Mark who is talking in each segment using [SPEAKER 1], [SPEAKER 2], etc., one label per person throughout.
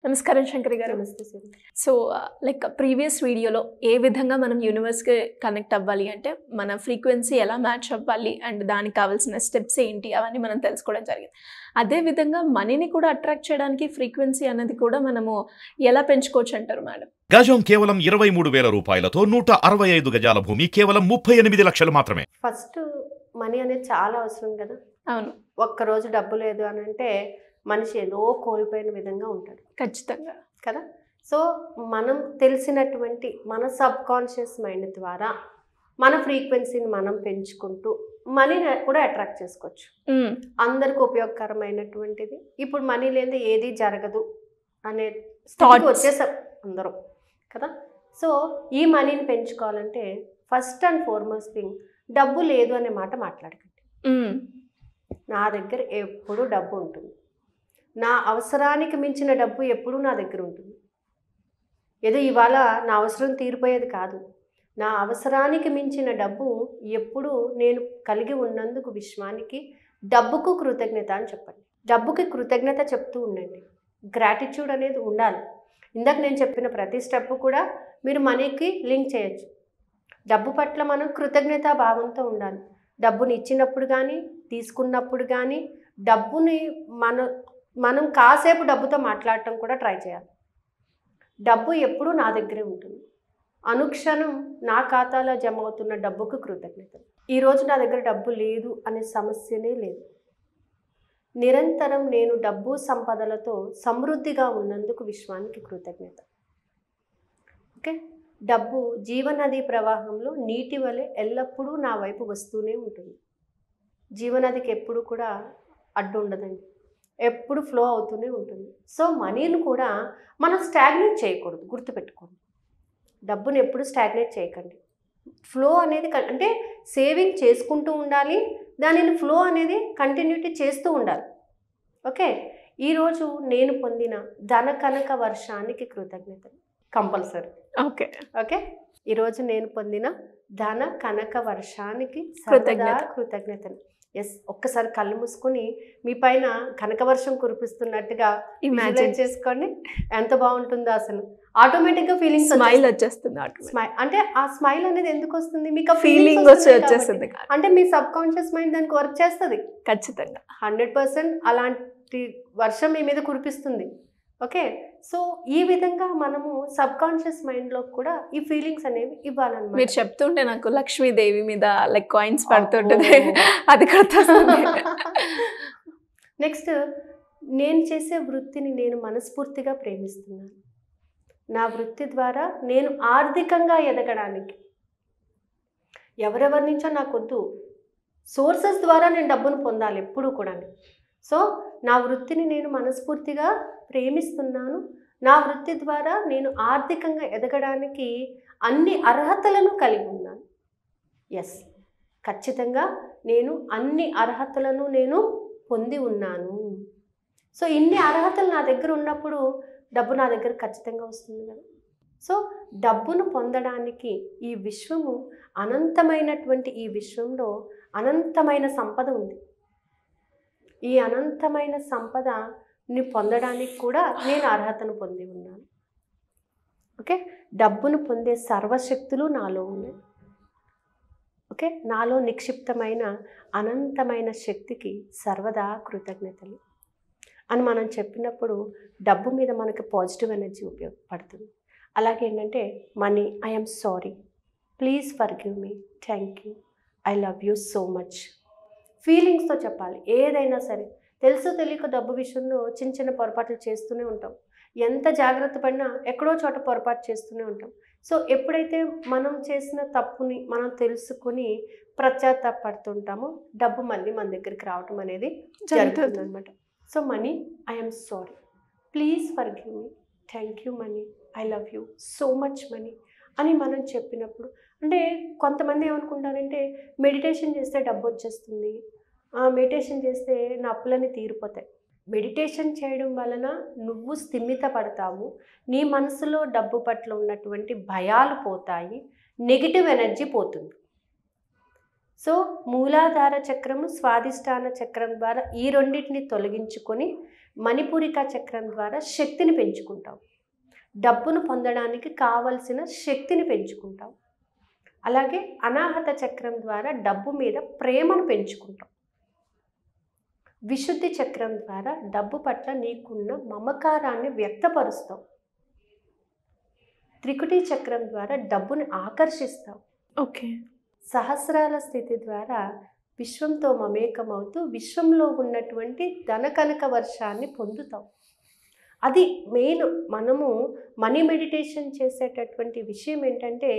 [SPEAKER 1] నమస్కారం శంకరి గారు.
[SPEAKER 2] నమస్తే సార్.
[SPEAKER 1] సో లైక్ ప్రీవియస్ వీడియోలో ఏ విధంగా మనం యూనివర్స్కి కనెక్ట్ అవ్వాలి అంటే మన ఫ్రీక్వెన్సీ ఎలా మ్యాచ్ అవ్వాలి అండ్ దానికి కావాల్సిన స్టెప్స్ ఏంటి అవన్నీ మనం తెలుసుకోవడం జరిగింది. అదేవిధంగా మనీని కూడా అట్రాక్ట్ చేయడానికి ఫ్రీక్వెన్సీ అనేది కూడా మనము ఎలా పెంచుకోవచ్చు అంటారు మేడం?
[SPEAKER 3] గజం కేవలం 23,000 రూపాయలతో 165 గజాల భూమి కేవలం 38 లక్షలు మాత్రమే.
[SPEAKER 2] ఫస్ట్ మనీ అనేది చాలా అవసరం కదా.
[SPEAKER 1] అవును,
[SPEAKER 2] ఒక్కరోజు డబ్బు లేదు అని అంటే మనిషి ఏదో కోల్పోయిన విధంగా ఉంటాడు
[SPEAKER 1] ఖచ్చితంగా
[SPEAKER 2] కదా. సో మనం తెలిసినటువంటి మన సబ్ కాన్షియస్ మైండ్ ద్వారా మన ఫ్రీక్వెన్సీని మనం పెంచుకుంటూ మనీని కూడా అట్రాక్ట్ చేసుకోవచ్చు. అందరికి ఉపయోగకరమైనటువంటిది. ఇప్పుడు మనీ లేనిదే ఏది జరగదు అనే థాట్ వచ్చేసాం అందరం కదా. సో ఈ మనీని పెంచుకోవాలంటే ఫస్ట్ అండ్ ఫార్మోస్ట్ థింగ్, డబ్బు లేదు అనే మాట మాట్లాడకండి. నా దగ్గర ఎప్పుడూ డబ్బు ఉంటుంది, నా అవసరానికి మించిన డబ్బు ఎప్పుడూ నా దగ్గర ఉంటుంది. ఏదో ఇవాళ నా అవసరం తీరిపోయేది కాదు, నా అవసరానికి మించిన డబ్బు ఎప్పుడు నేను కలిగి ఉన్నందుకు విశ్వానికి, డబ్బుకు కృతజ్ఞత అని చెప్పండి. డబ్బుకి కృతజ్ఞత చెప్తూ ఉండండి. గ్రాటిట్యూడ్ అనేది ఉండాలి. ఇందాక నేను చెప్పిన ప్రతి స్టెప్ కూడా మీరు మనీకి లింక్ చేయొచ్చు. డబ్బు పట్ల మనం కృతజ్ఞతా భావంతో ఉండాలి. డబ్బుని ఇచ్చినప్పుడు కానీ తీసుకున్నప్పుడు కానీ డబ్బుని మనం కాసేపు డబ్బుతో మాట్లాడటం కూడా ట్రై చేయాలి. డబ్బు ఎప్పుడూ నా దగ్గరే ఉంటుంది. అనుక్షణం నా ఖాతాలో జమ అవుతున్న డబ్బుకు కృతజ్ఞత. ఈరోజు నా దగ్గర డబ్బు లేదు అనే సమస్యనే లేదు. నిరంతరం నేను డబ్బు సంపదలతో సమృద్ధిగా ఉన్నందుకు విశ్వానికి కృతజ్ఞత. ఓకే, డబ్బు జీవనది ప్రవాహంలో నీటి వలె ఎల్లప్పుడూ నా వైపు వస్తూనే ఉంటుంది. జీవనదికి ఎప్పుడు కూడా అడ్డు ఉండదండి, ఎప్పుడు ఫ్లో అవుతూనే ఉంటుంది. సో మనీని కూడా మనం స్టాగ్నేట్ చేయకూడదు, గుర్తుపెట్టుకోండి. డబ్బుని ఎప్పుడు స్టాగ్నేట్ చేయకండి. ఫ్లో అనేది అంటే సేవింగ్ చేసుకుంటూ ఉండాలి, దానిని ఫ్లో అనేది కంటిన్యూటీ చేస్తూ ఉండాలి. ఓకే, ఈరోజు నేను పొందిన ధన కనక వర్షానికి కృతజ్ఞతలు కంపల్సరీ.
[SPEAKER 1] ఓకే
[SPEAKER 2] ఓకే, ఈరోజు నేను పొందిన ధన కనక వర్షానికి కృతజ్ఞతలు. ఎస్, ఒక్కసారి కళ్ళు మూసుకొని మీ పైన కనకవర్షం కురిపిస్తున్నట్టుగా ఇమాజిన్ చేసుకోండి. ఎంత బాగుంటుందో అసలు. ఆటోమేటిక్గా ఫీలింగ్
[SPEAKER 1] స్మైల్ వచ్చేస్తుంది.
[SPEAKER 2] స్మైల్ అంటే ఆ స్మైల్ అనేది ఎందుకు వస్తుంది? మీకు ఆ
[SPEAKER 1] ఫీలింగ్ వచ్చేస్తుంది.
[SPEAKER 2] అంటే మీ సబ్ కాన్షియస్ మైండ్ దానికి వర్క్ చేస్తుంది
[SPEAKER 1] ఖచ్చితంగా.
[SPEAKER 2] 100% అలాంటి వర్షం మీ మీద కురిపిస్తుంది. ఓకే, సో ఈ విధంగా మనము సబ్ కాన్షియస్ మైండ్లో కూడా ఈ ఫీలింగ్స్ అనేవి ఇవ్వాలన్నమాట.
[SPEAKER 1] మీరు చెప్తుంటే నాకు లక్ష్మీదేవి మీద లైక్ కాయిన్స్ పడుతుంటుంది, అది గుర్తొస్తుంది.
[SPEAKER 2] నెక్స్ట్, నేను చేసే వృత్తిని నేను మనస్ఫూర్తిగా ప్రేమిస్తున్నాను. నా వృత్తి ద్వారా నేను ఆర్థికంగా ఎదగడానికి, ఎవరెవరి నుంచో నాకొద్దు, సోర్సెస్ ద్వారా నేను డబ్బును పొందాలి ఎప్పుడూ కూడా. సో నా వృత్తిని నేను మనస్ఫూర్తిగా ప్రేమిస్తున్నాను. నా వృత్తి ద్వారా నేను ఆర్థికంగా ఎదగడానికి అన్ని అర్హతలను కలిగి ఉన్నాను. ఎస్, ఖచ్చితంగా నేను అన్ని అర్హతలను నేను పొంది ఉన్నాను. సో ఇన్ని అర్హతలు నా దగ్గర ఉన్నప్పుడు డబ్బు నా దగ్గర ఖచ్చితంగా వస్తుంది కదా. సో డబ్బును పొందడానికి ఈ విశ్వము అనంతమైనటువంటి ఈ విశ్వంలో అనంతమైన సంపద ఉంది. ఈ అనంతమైన సంపదని పొందడానికి కూడా నేను అర్హతను పొంది ఉన్నాను. ఓకే, డబ్బును పొందే సర్వశక్తులు నాలో ఉన్నాయి. ఓకే, నాలో నిక్షిప్తమైన అనంతమైన శక్తికి సర్వదా కృతజ్ఞతలు అని మనం చెప్పినప్పుడు డబ్బు మీద మనకి పాజిటివ్ ఎనర్జీ ఉపయోగపడుతుంది. అలాగే ఏంటంటే money, I'm sorry, please forgive me, thank you, I love you so much. ఫీలింగ్స్తో చెప్పాలి. ఏదైనా సరే తెలుసో తెలియక డబ్బు విషయంలో చిన్న చిన్న పొరపాట్లు చేస్తూనే ఉంటాం. ఎంత జాగ్రత్త పడినా ఎక్కడో చోట పొరపాటు చేస్తూనే ఉంటాం. సో ఎప్పుడైతే మనం చేసిన తప్పుని మనం తెలుసుకుని పశ్చాత్తాపడుతుంటామో డబ్బు మళ్ళీ మన దగ్గరికి రావటం అనేది జరుగుతుంది అనమాట. So money, I'm sorry, please forgive me, thank you money, I love you so much money అని మనం చెప్పినప్పుడు, అంటే కొంతమంది ఏమనుకుంటారంటే మెడిటేషన్ చేస్తే డబ్బు వచ్చేస్తుంది, మెడిటేషన్ చేస్తే నా అప్పులన్నీ తీరిపోతాయి. మెడిటేషన్ చేయడం వలన నువ్వు స్థిమిత పడతావు, నీ మనసులో డబ్బు పట్ల ఉన్నటువంటి భయాలు పోతాయి, నెగిటివ్ ఎనర్జీ పోతుంది. సో మూలాధార చక్రము, స్వాదిష్టాన చక్రం ద్వారా ఈ రెండింటిని తొలగించుకొని మణిపూరికా చక్రం ద్వారా శక్తిని పెంచుకుంటాం. డబ్బును పొందడానికి కావలసిన శక్తిని పెంచుకుంటాం. అలాగే అనాహత చక్రం ద్వారా డబ్బు మీద ప్రేమను పెంచుకుంటాం. విశుద్ధి చక్రం ద్వారా డబ్బు పట్ల నీకున్న మమకారాన్ని వ్యక్తపరుస్తాం. త్రికుటి చక్రం ద్వారా డబ్బుని ఆకర్షిస్తాం.
[SPEAKER 1] ఓకే.
[SPEAKER 2] సహస్రాల స్థితి ద్వారా విశ్వంతో మమేకమవుతూ విశ్వంలో ఉన్నటువంటి ధనకనక వర్షాన్ని పొందుతాం. అది మెయిన్. మనము మనీ మెడిటేషన్ చేసేటటువంటి విషయం ఏంటంటే,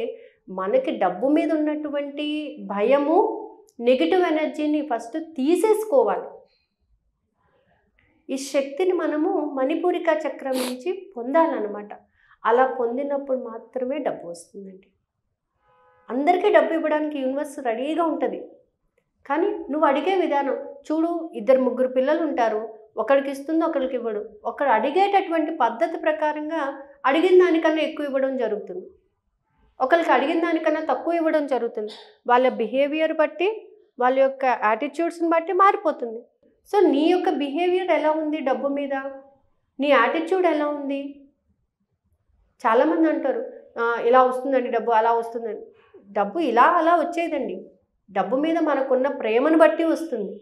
[SPEAKER 2] మనకి డబ్బు మీద ఉన్నటువంటి భయము, నెగిటివ్ ఎనర్జీని ఫస్ట్ తీసేసుకోవాలి. ఈ శక్తిని మనము మణిపూరికా చక్రం నుంచి పొందాలన్నమాట. అలా పొందినప్పుడు మాత్రమే డబ్బు వస్తుందండి. అందరికీ డబ్బు ఇవ్వడానికి యూనివర్స్ రెడీగా ఉంటుంది. కానీ నువ్వు అడిగే విధానం చూడు. 2-3 పిల్లలు ఉంటారు, ఒకరికి ఇస్తుంది, ఒకరికి ఇవ్వడు. ఒకరు అడిగేటటువంటి పద్ధతి ప్రకారంగా అడిగిన దానికన్నా ఎక్కువ ఇవ్వడం జరుగుతుంది, ఒకరికి అడిగిన దానికన్నా తక్కువ ఇవ్వడం జరుగుతుంది. వాళ్ళ బిహేవియర్ బట్టి, వాళ్ళ యొక్క యాటిట్యూడ్స్ని బట్టి మారిపోతుంది. సో నీ యొక్క బిహేవియర్ ఎలా ఉంది డబ్బు మీద, నీ యాటిట్యూడ్ ఎలా ఉంది? చాలామంది అంటారు ఇలా వస్తుందండి డబ్బు, అలా వస్తుందండి. డబ్బు ఇలా అలా వచ్చేదండి. డబ్బు మీద మనకున్న ప్రేమను బట్టి వస్తుంది,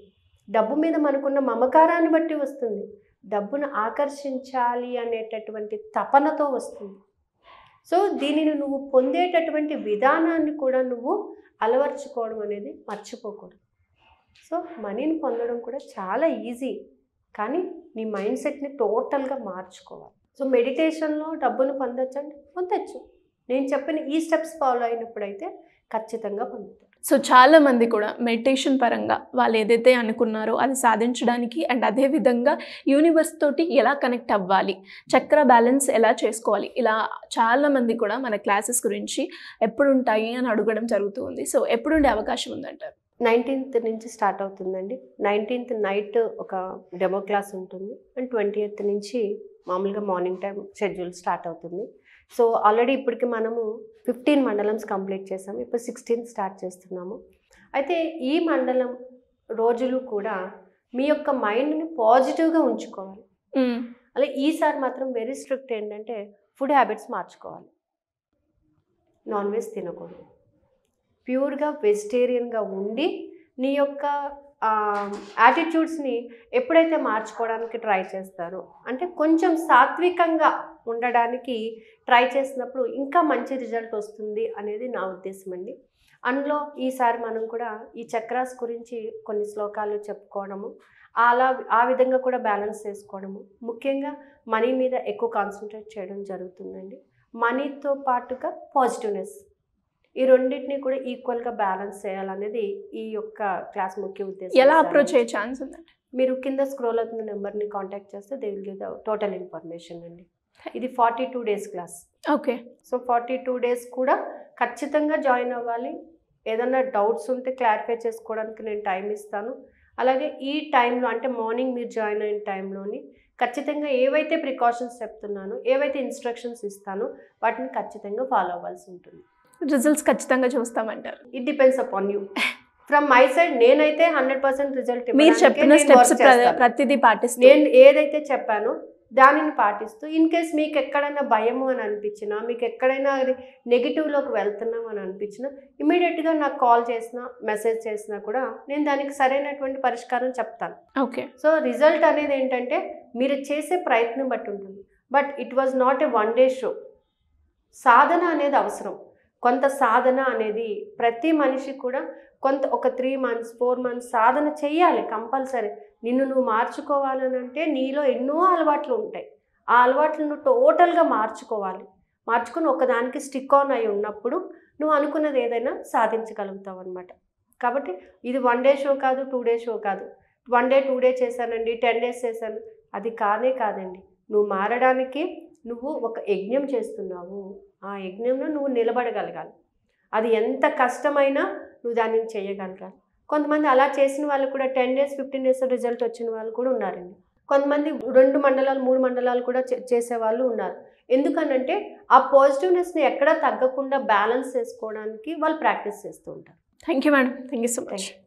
[SPEAKER 2] డబ్బు మీద మనకున్న మమకారాన్ని బట్టి వస్తుంది, డబ్బును ఆకర్షించాలి అనేటటువంటి తపనతో వస్తుంది. సో దీనిని నువ్వు పొందేటటువంటి విధానాన్ని కూడా నువ్వు అలవర్చుకోవడం అనేది మర్చిపోకూడదు. సో మనీని పొందడం కూడా చాలా ఈజీ, కానీ నీ మైండ్ సెట్ని టోటల్గా మార్చుకోవాలి. సో మెడిటేషన్లో డబ్బును పొందొచ్చు అంటే పొందొచ్చు. నేను చెప్పిన ఈ స్టెప్స్ ఫాలో అయినప్పుడైతే ఖచ్చితంగా పొందుతారు.
[SPEAKER 1] సో చాలామంది కూడా మెడిటేషన్ పరంగా వాళ్ళు ఏదైతే అనుకున్నారో అది సాధించడానికి అండ్ అదేవిధంగా యూనివర్స్ తోటి ఎలా కనెక్ట్ అవ్వాలి, చక్ర బ్యాలెన్స్ ఎలా చేసుకోవాలి, ఇలా చాలామంది కూడా మన క్లాసెస్ గురించి ఎప్పుడు ఉంటాయి అని అడగడం జరుగుతూ ఉంది. సో ఎప్పుడు ఉండే అవకాశం ఉందంటారు?
[SPEAKER 2] 19th నుంచి స్టార్ట్ అవుతుందండి. 19th నైట్ ఒక డెమో క్లాస్ ఉంటుంది అండ్ 20th నుంచి మామూలుగా మార్నింగ్ టైం షెడ్యూల్ స్టార్ట్ అవుతుంది. సో ఆల్రెడీ ఇప్పటికి మనము 15 మండలమ్స్ కంప్లీట్ చేసాము. ఇప్పుడు 16 స్టార్ట్ చేస్తున్నాము. అయితే ఈ మండలం రోజులు కూడా మీ యొక్క మైండ్ని పాజిటివ్గా ఉంచుకోవాలి. అలా ఈసారి మాత్రం వెరీ స్ట్రిక్ట్ ఏంటంటే ఫుడ్ హ్యాబిట్స్ మార్చుకోవాలి. నాన్ వెజ్ తినకూడదు, ప్యూర్గా వెజిటేరియన్గా ఉండి నీ యొక్క యాటిట్యూడ్స్ని ఎప్పుడైతే మార్చుకోవడానికి ట్రై చేస్తారో, అంటే కొంచెం సాత్వికంగా ఉండడానికి ట్రై చేసినప్పుడు ఇంకా మంచి రిజల్ట్ వస్తుంది అనేది నా ఉద్దేశం అండి. అందులో ఈసారి మనం కూడా ఈ చక్రాస్ గురించి కొన్ని శ్లోకాలు చెప్పుకోవడము, అలా ఆ విధంగా కూడా బ్యాలెన్స్ చేసుకోవడము, ముఖ్యంగా మనీ మీద ఎక్కువ కాన్సన్ట్రేట్ చేయడం జరుగుతుందండి. మనీతో పాటుగా పాజిటివ్నెస్, ఈ రెండింటిని కూడా ఈక్వల్గా బ్యాలెన్స్ చేయాలనేది ఈ యొక్క క్లాస్ ముఖ్య ఉద్దేశం.
[SPEAKER 1] ఎలా అప్రోచ్ అయ్యే ఛాన్స్ ఉందండి?
[SPEAKER 2] మీరు కింద స్క్రోల్ అవుతున్న నెంబర్ని కాంటాక్ట్ చేస్తే they will give the total information అండి. ఇది 42 days class.
[SPEAKER 1] Okay.
[SPEAKER 2] So 42 days కూడా ఖచ్చితంగా జాయిన్ అవ్వాలి. ఏదన్నా డౌట్స్ ఉంటే క్లారిఫై చేసుకోవడానికి నేను టైం ఇస్తాను. అలాగే ఈ టైంలో అంటే మార్నింగ్ మీరు జాయిన్ అయిన టైంలోని ఖచ్చితంగా ఏవైతే ప్రికాషన్స్ చెప్తున్నానో, ఏవైతే ఇన్స్ట్రక్షన్స్ ఇస్తానో వాటిని ఖచ్చితంగా ఫాలో అవ్వాల్సి ఉంటుంది.
[SPEAKER 1] రిజల్ట్స్ ఖచ్చితంగా చూస్తామంటారు?
[SPEAKER 2] It depends upon you. From my side నేనైతే 100% రిజల్ట్
[SPEAKER 1] మీరు చెప్పిన స్టెప్స్ ప్రతిదీ పాటిస్తూ,
[SPEAKER 2] నేను ఏదైతే చెప్పానో దానిని పాటిస్తూ, ఇన్ కేస్ మీకు ఎక్కడైనా భయము అని అనిపించినా, మీకు ఎక్కడైనా అది నెగిటివ్లోకి వెళ్తున్నాం అని అనిపించినా ఇమీడియట్గా నాకు కాల్ చేసినా మెసేజ్ చేసినా కూడా నేను దానికి సరైనటువంటి పరిష్కారం చెప్తాను.
[SPEAKER 1] ఓకే.
[SPEAKER 2] సో రిజల్ట్ అనేది ఏంటంటే మీరు చేసే ప్రయత్నం బట్టి ఉంటుంది. But it was not a 1 day show. సాధన అనేది అవసరం. కొంత సాధన అనేది ప్రతి మనిషి కూడా ఒక 3 months 4 months సాధన చెయ్యాలి కంపల్సరీ. నిన్ను నువ్వు మార్చుకోవాలని అంటే నీలో ఎన్నో అలవాట్లు ఉంటాయి. ఆ అలవాట్లు నువ్వు టోటల్గా మార్చుకోవాలి. మార్చుకుని ఒకదానికి స్టిక్ ఆన్ అయి ఉన్నప్పుడు నువ్వు అనుకున్నది ఏదైనా సాధించగలుగుతావు అనమాట. కాబట్టి ఇది 1 day షో కాదు, 2 day షో కాదు. 1 day 2 day చేశానండి, 10 days చేశాను, అది కాదండి. నువ్వు మారడానికి నువ్వు ఒక యజ్ఞం చేస్తున్నావు. ఆ యజ్ఞంలో నువ్వు నిలబడగలగాలి. అది ఎంత కష్టమైనా నువ్వు దాన్ని చేయగలగాలి. కొంతమంది అలా చేసిన వాళ్ళు కూడా 10 days 15 days రిజల్ట్ వచ్చిన వాళ్ళు కూడా ఉన్నారండి. కొంతమంది 2 మండలాలు 3 మండలాలు కూడా చేసేవాళ్ళు ఉన్నారు. ఎందుకనంటే ఆ పాజిటివ్నెస్ని ఎక్కడా తగ్గకుండా బ్యాలెన్స్ చేసుకోవడానికి వాళ్ళు ప్రాక్టీస్ చేస్తూ ఉంటారు.
[SPEAKER 1] Thank you madam, thank you so much.